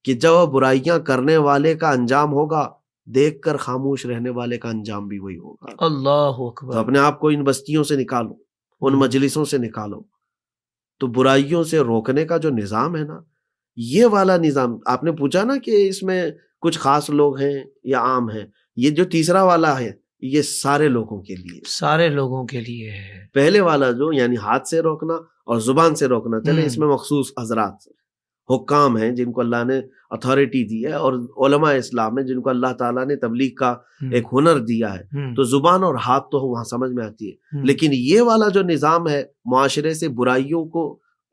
کہ جب برائیاں کرنے والے کا انجام ہوگا، دیکھ کر خاموش رہنے والے کا انجام بھی وہی ہوگا۔ اللہ اکبر۔ تو اپنے آپ کو ان بستیوں سے نکالو، ان مجلسوں سے نکالو۔ تو برائیوں سے روکنے کا جو نظام ہے نا، یہ والا نظام، آپ نے پوچھا نا کہ اس میں کچھ خاص لوگ ہیں یا عام ہیں، یہ جو تیسرا والا ہے یہ سارے لوگوں کے لیے، سارے لوگوں کے لیے ہے۔ پہلے والا جو یعنی ہاتھ سے روکنا اور زبان سے روکنا، چلے اس میں مخصوص حضرات حکام ہیں جن کو اللہ نے اتھارٹی دی ہے اور علماء اسلام ہے جن کو اللہ تعالیٰ نے تبلیغ کا ایک ہنر دیا ہے، تو زبان اور ہاتھ تو وہاں سمجھ میں آتی ہے، لیکن یہ والا جو نظام ہے معاشرے سے برائیوں کو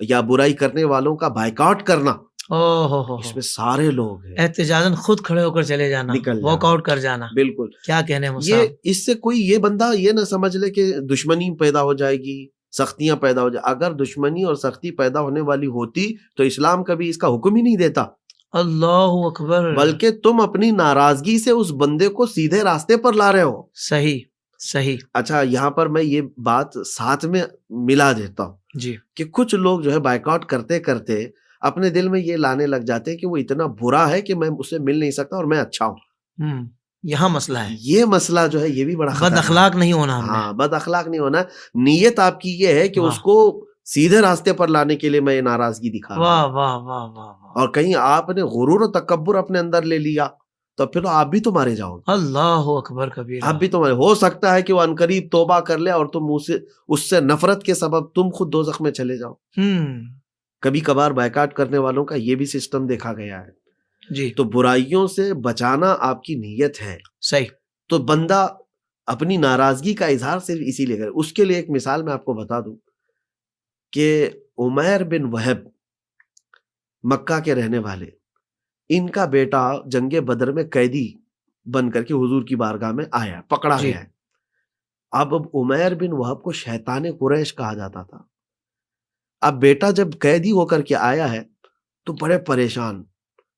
یا برائی کرنے والوں کا بائیکاٹ کرنا، اس میں سارے لوگ ہیں، احتجاجاً خود کھڑے ہو کر چلے جانا، واک آؤٹ کر جانا، بالکل کیا کہنے یہ اس سے کوئی یہ بندہ یہ نہ سمجھ لے کہ دشمنی پیدا ہو جائے گی، سختیاں پیدا ہو جائے، اگر دشمنی اور سختی پیدا ہونے والی ہوتی تو اسلام کبھی اس کا حکم ہی نہیں دیتا، اللہ اکبر، بلکہ تم اپنی ناراضگی سے اس بندے کو سیدھے راستے پر لا رہے ہو۔ صحیح صحیح۔ اچھا یہاں پر میں یہ بات ساتھ میں ملا دیتا ہوں جی کہ کچھ لوگ جو ہے بائیکاٹ کرتے کرتے اپنے دل میں یہ لانے لگ جاتے ہیں کہ وہ اتنا برا ہے کہ میں اس سے مل نہیں سکتا اور میں اچھا ہوں، یہاں مسئلہ ہے، یہ مسئلہ جو ہے یہ بھی بڑا بد اخلاق نہیں ہونا، ہاں بد اخلاق نہیں ہونا، نیت آپ کی یہ ہے کہ اس کو سیدھے راستے پر لانے کے لیے میں یہ ناراضگی دکھا رہا ہوں، واہ واہ واہ واہ، اور کہیں آپ نے غرور و تکبر اپنے اندر لے لیا تو پھر آپ بھی تو مارے جاؤ گے، اللہ اکبر کبیر، آپ بھی تو مارے، ہو سکتا ہے کہ وہ عنقریب توبہ کر لے اور تم اس سے نفرت کے سبب تم خود دوزخ میں چلے جاؤ۔ کبھی کبھار بائیکاٹ کرنے والوں کا یہ بھی سسٹم دیکھا گیا ہے، جی تو برائیوں سے بچانا آپ کی نیت ہے، صحیح، تو بندہ اپنی ناراضگی کا اظہار صرف اسی لیے کرے۔ اس کے لیے ایک مثال میں آپ کو بتا دوں کہ عمیر بن وہب مکہ کے رہنے والے، ان کا بیٹا جنگ بدر میں قیدی بن کر کے حضور کی بارگاہ میں آیا، پکڑا گیا ہے۔ اب عمیر بن وہب کو شیطان قریش کہا جاتا تھا۔ اب بیٹا جب قیدی ہو کر کے آیا ہے تو بڑے پریشان،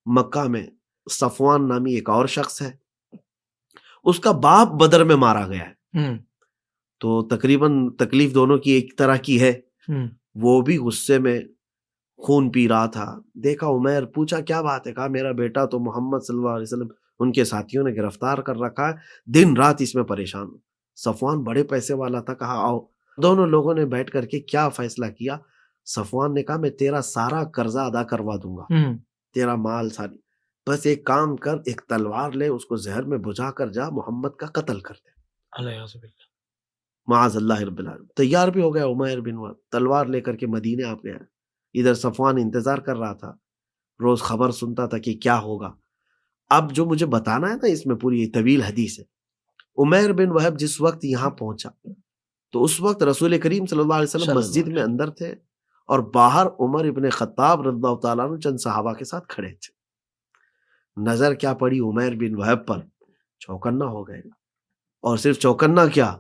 مکہ میں صفوان نامی ایک اور شخص ہے، اس کا باپ بدر میں مارا گیا ہے، تو تقریباً تکلیف دونوں کی ایک طرح کی ہے، وہ بھی غصے میں خون پی رہا تھا۔ دیکھا عمیر، پوچھا کیا بات ہے، کہا میرا بیٹا تو محمد صلی اللہ علیہ وسلم ان کے ساتھیوں نے گرفتار کر رکھا ہے، دن رات اس میں پریشان ہوں۔ صفوان بڑے پیسے والا تھا، کہا آؤ۔ دونوں لوگوں نے بیٹھ کر کے کیا فیصلہ کیا، صفوان نے کہا میں تیرا سارا قرضہ ادا کروا دوں گا، تیرا مال ساری، بس ایک کام کر، ایک تلوار لے، اس کو زہر میں بجھا کر جا، محمد کا قتل کر دے، معاذ اللہ رب العالمین۔ تیار بھی ہو گیا عمیر بن وہب، تلوار لے کر کے مدینے آپ گیا۔ ادھر صفوان انتظار کر رہا تھا، روز خبر سنتا تھا کہ کیا ہوگا۔ اب جو مجھے بتانا ہے نا، اس میں پوری طویل حدیث ہے۔ عمیر بن وہب جس وقت یہاں پہنچا تو اس وقت رسول کریم صلی اللہ علیہ وسلم مسجد میں اندر تھے اور باہر عمر ابن خطاب رضی اللہ تعالیٰ عنہ چند صحابہ کے ساتھ کھڑے تھے۔ نظر کیا پڑی عمیر بن وہب پر، چوکنا ہو گئے، اور صرف چوکنا کیا،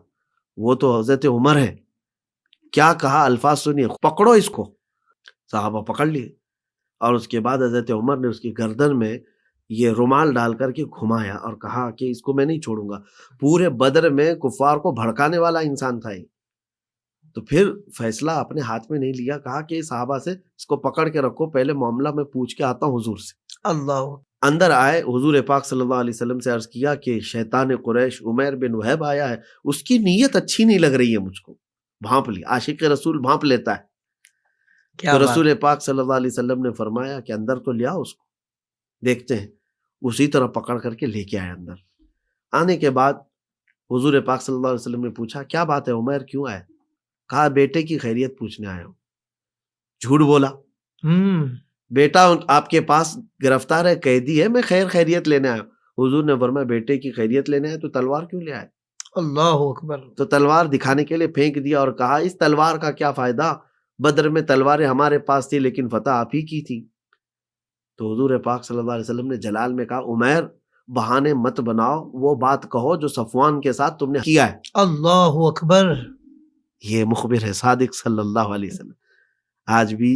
وہ تو حضرت عمر ہے۔ کیا کہا، الفاظ سنیے، پکڑو اس کو۔ صحابہ پکڑ لیے، اور اس کے بعد حضرت عمر نے اس کی گردن میں یہ رومال ڈال کر کے گھمایا اور کہا کہ اس کو میں نہیں چھوڑوں گا۔ پورے بدر میں کفار کو بھڑکانے والا انسان تھا یہ، تو پھر فیصلہ اپنے ہاتھ میں نہیں لیا، کہا کہ صحابہ سے اس کو پکڑ کے رکھو، پہلے معاملہ میں پوچھ کے آتا ہوں حضور سے۔ اللہ، اندر آئے، حضور پاک صلی اللہ علیہ وسلم سے عرض کیا کہ شیطان قریش عمیر بن وہب آیا ہے، اس کی نیت اچھی نہیں لگ رہی ہے مجھ کو۔ بھانپ لی، عاشق رسول بھانپ لیتا ہے۔ تو رسول پاک صلی اللہ علیہ وسلم نے فرمایا کہ اندر تو لیا اس کو، دیکھتے ہیں۔ اسی طرح پکڑ کر کے لے کے آئے اندر۔ آنے کے بعد حضور پاک صلی اللہ علیہ وسلم نے پوچھا کیا بات ہے عمیر، کیوں آئے؟ کہا بیٹے کی خیریت پوچھنے آیا ہوں۔ جھوٹ بولا، بیٹا آپ کے پاس گرفتار ہے، قیدی ہے، میں خیریت لینے آیا ہوں۔ حضور نے فرمایا بیٹے کی خیریت لینے آئے تو تلوار کیوں لے آئے؟ اللہ اکبر۔ تو تلوار دکھانے کے لیے پھینک دیا اور کہا اس تلوار کا کیا فائدہ، بدر میں تلواریں ہمارے پاس تھی لیکن فتح آپ ہی کی تھی۔ تو حضور پاک صلی اللہ علیہ وسلم نے جلال میں کہا عمیر بہانے مت بناؤ، وہ بات کہو جو صفوان کے ساتھ تم نے کیا ہے۔ اللہ اکبر۔ یہ مخبر ہے صادق صلی اللہ علیہ وسلم۔ آج بھی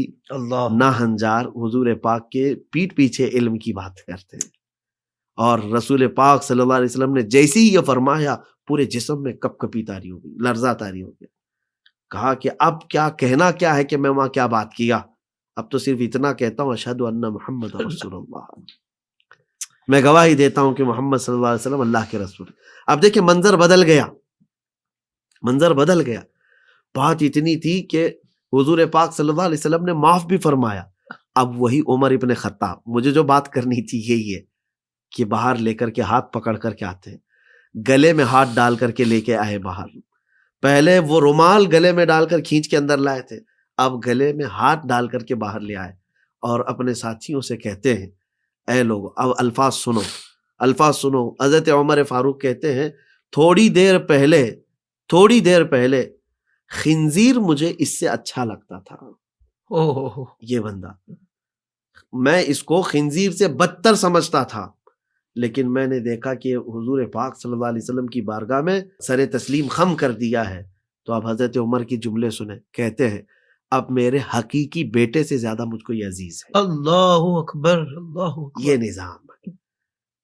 نہ ہنجار حضور پاک کے پیٹھ پیچھے علم کی بات کرتے ہیں، اور رسول پاک صلی اللہ علیہ وسلم نے جیسے ہی یہ فرمایا پورے جسم میں کپ کپی طاری ہو گئی، لرزہ طاری ہو گیا۔ کہا کہ اب کیا کہنا کیا ہے کہ میں وہاں کیا بات کیا، اب تو صرف اتنا کہتا ہوں اشہد ان محمد رسول اللہ، میں گواہی دیتا ہوں کہ محمد صلی اللہ علیہ وسلم اللہ کے رسول۔ اب دیکھیں منظر بدل گیا، منظر بدل گیا۔ بات اتنی تھی کہ حضور پاک صلی اللہ علیہ وسلم نے معاف بھی فرمایا۔ اب وہی عمر ابن خطاب، مجھے جو بات کرنی تھی یہی ہے کہ باہر لے کر کے ہاتھ پکڑ کر کے آتے ہیں، گلے میں ہاتھ ڈال کر کے لے کے آئے باہر۔ پہلے وہ رومال گلے میں ڈال کر کھینچ کے اندر لائے تھے، اب گلے میں ہاتھ ڈال کر کے باہر لے آئے اور اپنے ساتھیوں سے کہتے ہیں اے لوگ اب الفاظ سنو. حضرت عمر فاروق کہتے ہیں تھوڑی دیر پہلے خنزیر مجھے اس سے اچھا لگتا تھا. یہ بندہ، میں اس کو خنزیر سے بدتر سمجھتا تھا، لیکن میں نے دیکھا کہ حضور پاک صلی اللہ علیہ وسلم کی بارگاہ میں سر تسلیم خم کر دیا ہے. تو اب حضرت عمر کی جملے سنیں، کہتے ہیں اب میرے حقیقی بیٹے سے زیادہ مجھ کو یہ عزیز ہے. اللہ اکبر، اللہ اکبر. یہ نظام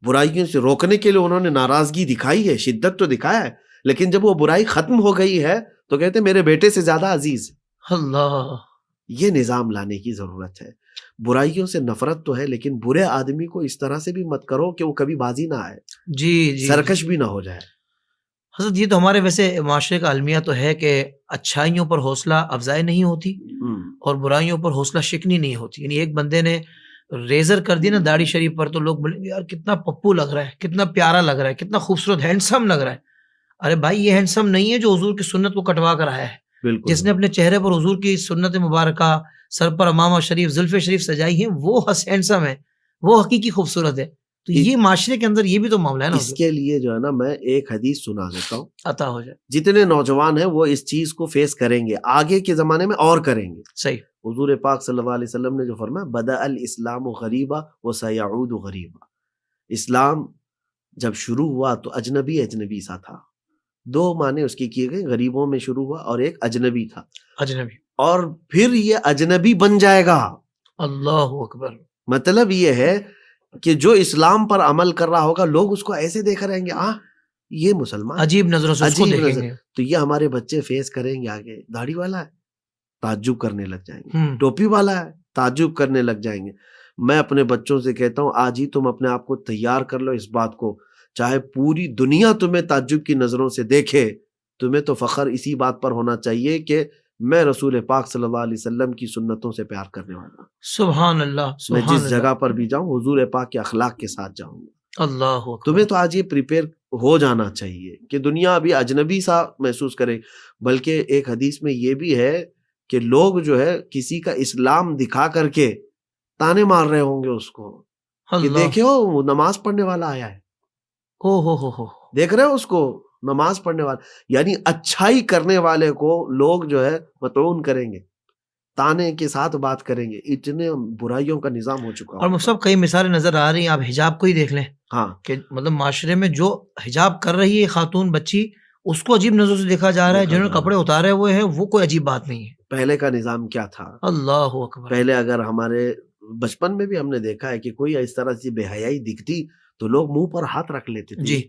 برائیوں سے روکنے کے لیے انہوں نے ناراضگی دکھائی ہے، شدت تو دکھایا ہے، لیکن جب وہ برائی ختم ہو گئی ہے تو کہتے ہیں میرے بیٹے سے زیادہ عزیز ہے. اللہ، یہ نظام لانے کی ضرورت ہے. برائیوں سے نفرت تو ہے، لیکن برے آدمی کو اس طرح سے بھی مت کرو کہ وہ کبھی بازی نہ آئے، جی سرکش بھی نہ ہو جائے. حضرت یہ تو ہمارے ویسے معاشرے کا المیہ تو ہے کہ اچھائیوں پر حوصلہ افزائی نہیں ہوتی اور برائیوں پر حوصلہ شکنی نہیں ہوتی. یعنی ایک بندے نے ریزر کر دی نا داڑھی شریف پر تو لوگ بولیں گے یار کتنا پپو لگ رہا ہے، کتنا پیارا لگ رہا ہے، کتنا خوبصورت ہینڈسم لگ رہا ہے. ارے بھائی یہ ہینڈسم نہیں ہے جو حضور کی سنت کو کٹوا کر آیا ہے. بالکل. جس نے اپنے چہرے پر حضور کی سنت مبارکہ، سر پر امامہ شریف، زلف شریف سجائی ہیں، وہ ہینڈسم ہے، وہ حقیقی خوبصورت ہے. تو یہ معاشرے کے اندر یہ بھی تو معاملہ ہے نا. اس کے لیے جو ہے نا میں ایک حدیث سنا دیتا ہوں، عطا ہو جائے. جتنے نوجوان ہیں وہ اس چیز کو فیس کریں گے، آگے کے زمانے میں اور کریں گے. صحیح. حضور پاک صلی اللہ علیہ وسلم نے جو فرمایا بدأ الاسلام غریبا وسیعود غریبا، اسلام جب شروع ہوا تو اجنبی سا تھا. دو معنی اس کی کیے گئے، غریبوں میں شروع ہوا اور ایک اجنبی تھا. اجنبی. اور پھر یہ اجنبی بن جائے گا. اللہ اکبر. مطلب یہ ہے کہ جو اسلام پر عمل کر رہا ہوگا لوگ اس کو ایسے دیکھ رہیں گے، یہ مسلمان عجیب نظروں سے اس کو دیکھیں گے. تو یہ ہمارے بچے فیس کریں گے آگے. داڑھی والا ہے تعجب کرنے لگ جائیں گے، ٹوپی والا ہے تعجب کرنے لگ جائیں گے. میں اپنے بچوں سے کہتا ہوں آج ہی تم اپنے آپ کو تیار کر لو اس بات کو، چاہے پوری دنیا تمہیں تعجب کی نظروں سے دیکھے، تمہیں تو فخر اسی بات پر ہونا چاہیے کہ میں رسول پاک صلی اللہ علیہ وسلم کی سنتوں سے پیار کرنے والا ہوں. سبحان اللہ. میں جس جگہ پر بھی جاؤں حضور پاک کے اخلاق کے ساتھ جاؤں گا. اللہ. تمہیں تو آج یہ پریپیئر ہو جانا چاہیے کہ دنیا ابھی اجنبی سا محسوس کرے. بلکہ ایک حدیث میں یہ بھی ہے کہ لوگ جو ہے کسی کا اسلام دکھا کر کے تانے مار رہے ہوں گے اس کو کہ دیکھو وہ نماز پڑھنے والا آیا ہے. ہو دیکھ رہے ہو اس کو، نماز پڑھنے والا. یعنی اچھائی کرنے والے کو لوگ جو ہے مطعون کریں گے، تانے کے ساتھ بات کریں گے. اتنے برائیوں کا نظام ہو چکا. اور سب کئی مثالیں نظر آ رہی ہیں. آپ حجاب کو ہی دیکھ لیں. ہاں، کہ مطلب معاشرے میں جو حجاب کر رہی ہے خاتون بچی، اس کو عجیب نظروں سے دیکھا جا رہا ہے. جنہوں نے کپڑے اتارے ہوئے ہیں وہ کوئی عجیب بات نہیں ہے. پہلے کا نظام کیا تھا؟ اللہ اکبر. پہلے اگر ہمارے بچپن میں بھی ہم نے دیکھا ہے کہ کوئی اس طرح سے بے حیائی دکھتی تو لوگ منہ پر ہاتھ رکھ لیتے تھے. جی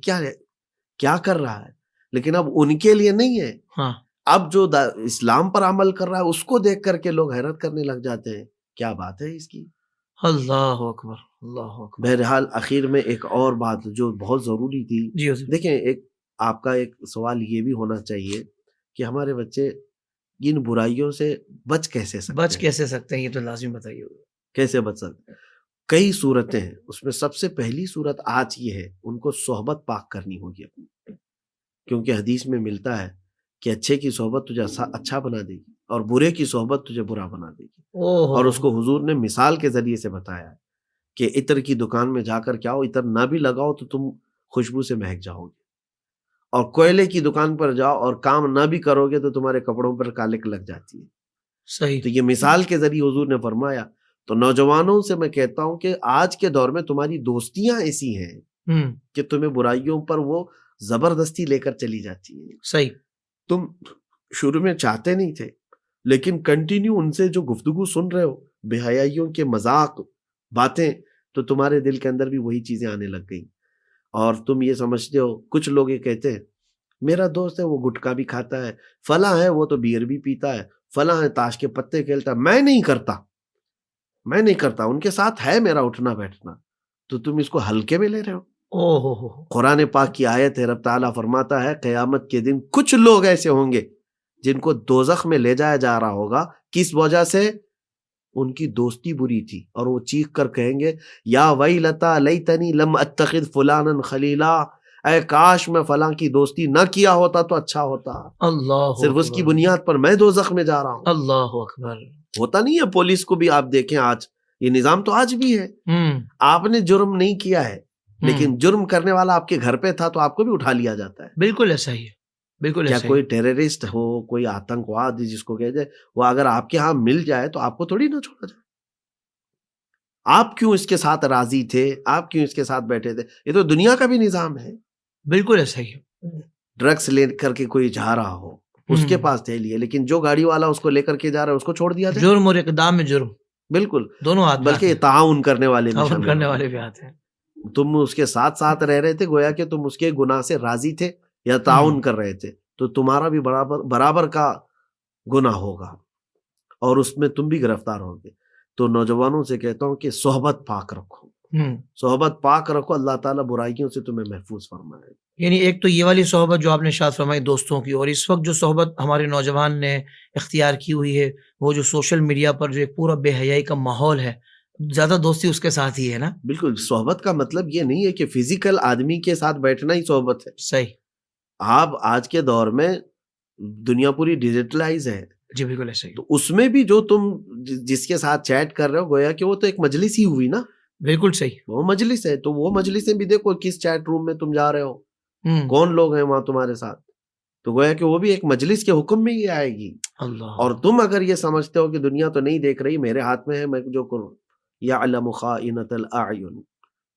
کیا کر رہا ہے؟ لیکن اب ان کے لیے نہیں ہے. ہاں، اب جو اسلام پر عمل کر رہا ہے اس کو دیکھ کر کے لوگ حیرت کرنے لگ جاتے ہیں. کیا بات ہے اس کی؟ اللہ اکبر. اللہ اکبر. بہرحال آخر میں ایک اور بات جو بہت ضروری تھی. جی دیکھیں، ایک آپ کا ایک سوال یہ بھی ہونا چاہیے کہ ہمارے بچے ان برائیوں سے بچ کیسے سکتے ہیں. یہ تو لازم بتائیے کیسے بچ سکتے ہیں. کئی صورتیں ہیں، اس میں سب سے پہلی صورت آج یہ ہے ان کو صحبت پاک کرنی ہوگی اپنی. کیونکہ حدیث میں ملتا ہے کہ اچھے کی صحبت تجھے اچھا بنا دے گی اور برے کی صحبت تجھے برا بنا دے گی. اور اس کو حضور نے مثال کے ذریعے سے بتایا ہے کہ عطر کی دکان میں جا کر کیا ہو، عطر نہ بھی لگاؤ تو تم خوشبو سے مہک جاؤ گے، اور کوئلے کی دکان پر جاؤ اور کام نہ بھی کرو گے تو تمہارے کپڑوں پر کالک لگ جاتی ہے. صحیح. تو یہ مثال کے ذریعے حضور نے فرمایا. تو نوجوانوں سے میں کہتا ہوں کہ آج کے دور میں تمہاری دوستیاں ایسی ہیں کہ تمہیں برائیوں پر وہ زبردستی لے کر چلی جاتی ہیں. صحیح. تم شروع میں چاہتے نہیں تھے، لیکن کنٹینیو ان سے جو گفتگو سن رہے ہو، بے حیائیوں کے مذاق باتیں، تو تمہارے دل کے اندر بھی وہی چیزیں آنے لگ گئیں. اور تم یہ سمجھتے ہو، کچھ لوگ یہ کہتے ہیں میرا دوست ہے وہ گٹکا بھی کھاتا ہے، فلاں ہے وہ تو بیئر بھی پیتا ہے، فلاں ہے تاش کے پتے کھیلتا ہے، میں نہیں کرتا، ان کے ساتھ ہے میرا اٹھنا بیٹھنا. تو تم اس کو ہلکے میں لے رہے ہو. قرآن پاک کی آیت ہے، رب تعالیٰ فرماتا ہے قیامت کے دن کچھ لوگ ایسے ہوں گے جن کو دوزخ میں لے جایا جا رہا ہوگا. کس وجہ سے؟ ان کی دوستی بری تھی، اور وہ چیخ کر کہیں گے یا ویلتا لیتنی لم اتخذ فلانا خلیلا، اے کاش میں فلاں کی دوستی نہ کیا ہوتا تو اچھا ہوتا. اللہ صرف اس کی بنیاد پر میں دوزخ میں جا رہا ہوں. اللہ اکبر. ہوتا نہیں ہے. پولیس کو بھی آپ دیکھیں آج یہ نظام تو آج بھی ہے. آپ نے جرم نہیں کیا ہے لیکن جرم کرنے والا آپ کے گھر پہ تھا تو آپ کو بھی اٹھا لیا جاتا ہے. بالکل ایسا ہی ہے. بالکل کیا ایسا کوئی ٹیررسٹ ہو, کوئی آتنکواد جس کو کہہ جائے, وہ اگر آپ کے ہاں مل جائے تو آپ کو تھوڑی نہ چھوڑا جائے. آپ کیوں اس کے ساتھ راضی تھے, آپ کیوں اس کے ساتھ بیٹھے تھے؟ یہ تو دنیا کا بھی نظام ہے. بالکل ایسا ہی ہے. ڈرگس لے کر کے کوئی جا رہا ہو, اس کے پاس تھیلی ہے لیکن جو گاڑی والا اس کو لے کر کے جا رہا ہے اس کو چھوڑ دیا جائے. جرم اور اقدام میں جرم بالکل دونوں ہاتھ, بلکہ تعاون کرنے والے میں شامل کرنے والے بھی آتے ہیں. تم اس کے ساتھ ساتھ رہ رہے تھے, گویا کہ تم اس کے گناہ سے راضی تھے یا تعاون کر رہے تھے, تو تمہارا بھی برابر کا گناہ ہوگا اور اس میں تم بھی گرفتار ہوگے. تو نوجوانوں سے کہتا ہوں کہ صحبت پاک رکھو, صحبت پاک رکھو, اللہ تعالیٰ برائیوں سے تمہیں محفوظ فرمائے. یعنی ایک تو یہ والی صحبت جو آپ نے ارشاد فرمائی دوستوں کی, اور اس وقت جو صحبت ہمارے نوجوان نے اختیار کی ہوئی ہے وہ جو سوشل میڈیا پر جو ایک پورا بے حیائی کا ماحول ہے, زیادہ دوستی اس کے ساتھ ہی ہے نا. بالکل, صحبت کا مطلب یہ نہیں ہے کہ فزیکل آدمی کے ساتھ بیٹھنا ہی صحبت ہے. صحیح. آپ آج کے دور میں دنیا پوری ڈیجیٹلائز ہے. جی بالکل ایسا ہی. تو اس میں بھی جو تم جس کے ساتھ چیٹ کر رہے ہو, گویا کہ وہ تو ایک مجلس ہی ہوئی نا. بالکل صحیح, وہ مجلس ہے. تو وہ مجلسیں بھی دیکھو کس چیٹ روم میں تم جا رہے ہو, کون لوگ ہیں وہاں تمہارے ساتھ. تو گویا کہ وہ بھی ایک مجلس کے حکم میں ہی آئے گی. اللہ. اور تم اگر یہ سمجھتے ہو کہ دنیا تو نہیں دیکھ رہی, میرے ہاتھ میں ہے, میں جو کروں. یعلم خائنۃ الاعین,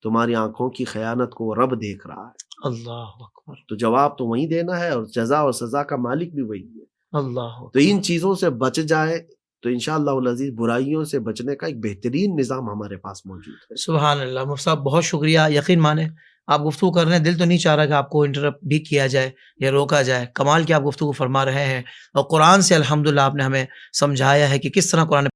تمہاری آنکھوں کی خیانت کو رب دیکھ رہا ہے. اللہ اکبر. تو جواب تو وہی دینا ہے اور جزا اور سزا کا مالک بھی وہی ہے. اللہ. تو ان چیزوں سے بچ جائے تو انشاءاللہ العزیز برائیوں سے بچنے کا ایک بہترین نظام ہمارے پاس موجود ہے. سبحان اللہ. مفتی صاحب بہت شکریہ. یقین مانیں آپ گفتگو کر رہے ہیں, دل تو نہیں چاہ رہا کہ آپ کو انٹرپٹ بھی کیا جائے یا روکا جائے. کمال کی آپ گفتگو فرما رہے ہیں اور قرآن سے الحمدللہ آپ نے ہمیں سمجھایا ہے کہ کس طرح قرآن